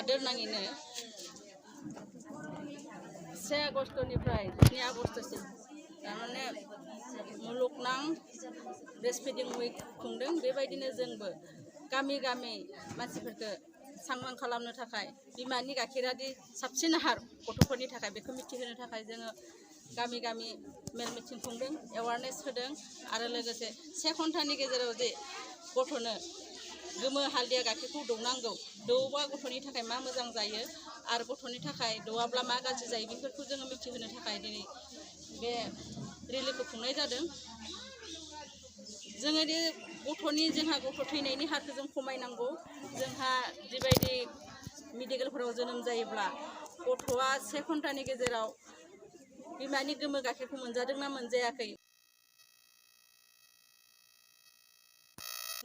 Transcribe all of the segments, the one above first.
हादोर नाङैनो 1 आगस्टनिफ्राय 2 आगस्टसिम थारमाने मुलुगनां ब्रेस्टफिडिं उइक खुंदों बेबायदिनो जोंबो गामि गामि मानसिफोरखौ सांग्रां खालामनो थाखाय बिमानि गाइखेरादि साबसिन आहार गथ'फोरनि थाखाय बेखौ मिथिहोनो थाखाय जोङो गामि गामि मेल मिटिं खुंदों एवारनेस होदों आरो लोगोसे 1 घन्टानि गेजेराव जे गथ'नो गोमो हालदिया गाइखेरखौ दौनांगौ दौबा गथ'नि थाखाय मा मोजां जायो आरो गथ'नि थाखाय दौवाब्ला मा गाज्रि जायो बेफोरखौ जोङो मिथिहोनो थाखाय दिनै बे रेलिखौ खुंनाय जादों जोङो दि गथ'नि जोंहा गथ' थैनायनि हारखौ जों खमायनांगौ जोंहा जिबायदि मेडिकेलफोराव जोनोम जायोब्ला गथ'आ 1 घन्टानि गेजेराव बिमानि गोमो गाइखेरखौ मोनजादोंना मोनजायाखै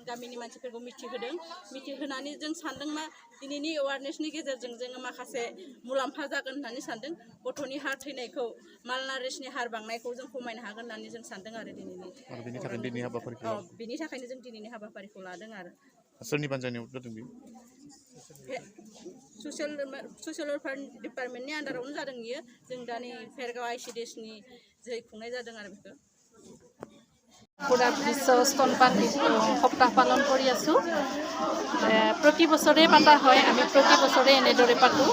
गामिनि मानसिफोरखौ मिथिहोनानै जों सानदों मा दिनैनि एवारनेसनि गेजेरजों जोङो माखासे मुलाम्फा जागोन होननानै सानदों गथ'नि हार थैनायखौ मालनारिसनि हार बांनायखौ जों खमायनो हागोन होननानै जों सानदों आरो बिनि थाखायनो जों दिनैनि हाबाफारिखौ लादों आरो सोरनि बानजायनायाव जादों बे ससियेल वेलफेयार डिपार्टमेन्टनि आन्डारावनो जादों बियो जों दा नै भेरगाव आइसिडिएसनि जोहै खुंनाय जादों आरो बेखौ পুরা বিশ্ব স্তনপান সপ্তাহ পালন কৰি আছোঁ প্ৰতি বছৰে পাতা হয় আমি প্ৰতি বছৰে এনেদৰে পাতোঁ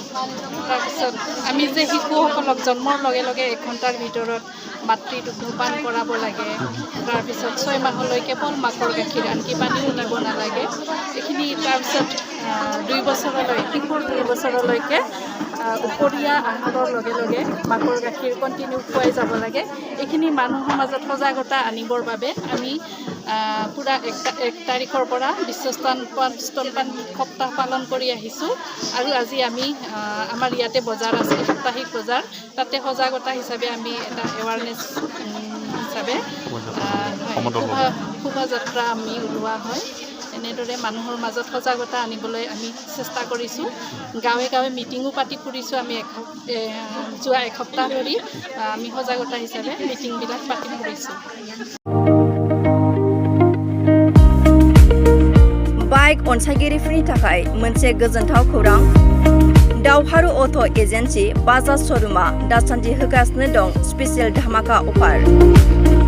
তাৰপিছত আমি যে শিশুসকলক জন্মৰ লগে লগে 1 ঘণ্টাৰ ভিতৰত মাতৃ দুগ্ধপান কৰাব লাগে তাৰপিছত 6 মাহলৈ কেৱল মাকৰ গাখীৰ আনকি পানীও দিব নালাগে এইখিনি তাৰপিছত 2 বছৰলৈ শিশুৰ 2 বছৰলৈকে উপৰীয়া আহাৰৰ লগে লগে মাকৰ গাখীৰ কণ্টিনিউ খুৱাই যাব লাগে এইখিনি মানুহৰ মাজত সজাগতা আনিবৰ বাবে আমি পুৰা 1 তাৰিখৰ পৰা বিশ্ব স্তনপান সপ্তাহ পালন কৰি আহিছোঁ আৰু আজি আমি আমাৰ ইয়াতে বজাৰ আছে সাপ্তাহিক বজাৰ তাতে সজাগতা হিচাপে আমি এটা এৱাৰনেছ হিচাপে শোভাযাত্ৰা আমি ওলোৱা হয় এনেদৰে মানুহৰ মাজত সজাগতা আনিবলৈ আমি চেষ্টা কৰিছোঁ গাঁৱে গাঁৱে মিটিঙো পাতি ফুৰিছোঁ আমি যোৱা 1 সপ্তাহ ধৰি আমি সজাগতা হিচাপে মিটিংবিলাক পাতি ফুৰিছোঁ बाइक अनसायगिरिफोरनि थाखाय मोनसे गोजोनथाव खौरां दावहारु अट' एजेन्सि बाजाज श'रुमा दासान्दि होगासिनो दं स्पेसियेल धामाका अफार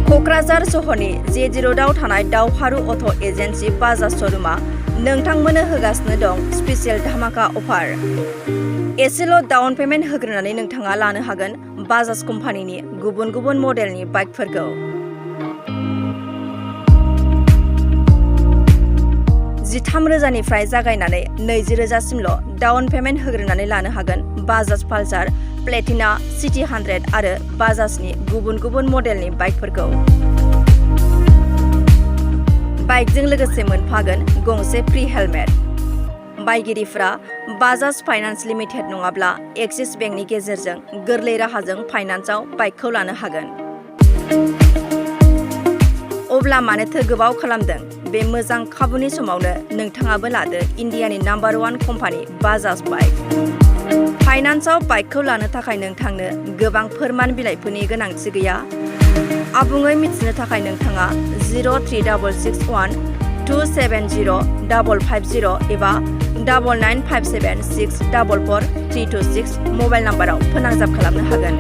क'क्राझार सहरनि जे0 आव थानाय दावहारु अट' एजेन्सि बाजाज श'रुमा नोंथांमोननो होगासिनो दं स्पेसियेल धामाका अफार एसेल' डाउन पेमेन्ट होग्रोनानै नोंथाङा लानो हागोन बाजाज कम्पानिनि गुबुन गुबुन मडेलनि बाइकफोरखौ 13,000निफ्राय जागायनानै 20,000सिमल' डाउन पेमेन्ट होग्रोनानै लानो हागोन बाजाज पालसार प्लेटिना सिटी 100 आरो बाजाजनि गुबुन गुबुन मडेलनि बाइकफोरखौ बाइकजों लोगोसे मोनफागोन गंसे फ्री हेलमेट बायगिरिफ्रा बाजाज फाइनान्स लिमिटेड नङाब्ला एक्सिस बेंकनि गेजेरजों गोरलै राहाजों फाइनान्सआव बाइकखौ लानो हागोन अब्ला मानोथो गोबाव खालामदों बे मोजां खाबुनि समावनो नोंथाङाबो लादो इन्डियानि नम्बर 1 कम्पानि बाजाज बाइक फाइनान्सआव बाइकखौ लानो थाखाय नोंथांनो गोबां फोरमान बिलाइफोरनि गोनांथि गैया आबुङै मिथिनो थाखाय नोंथाङा 03661 270 एबा 9957644326 मबाइल नाम्बाराव फोनांजाब खालामनो हागोन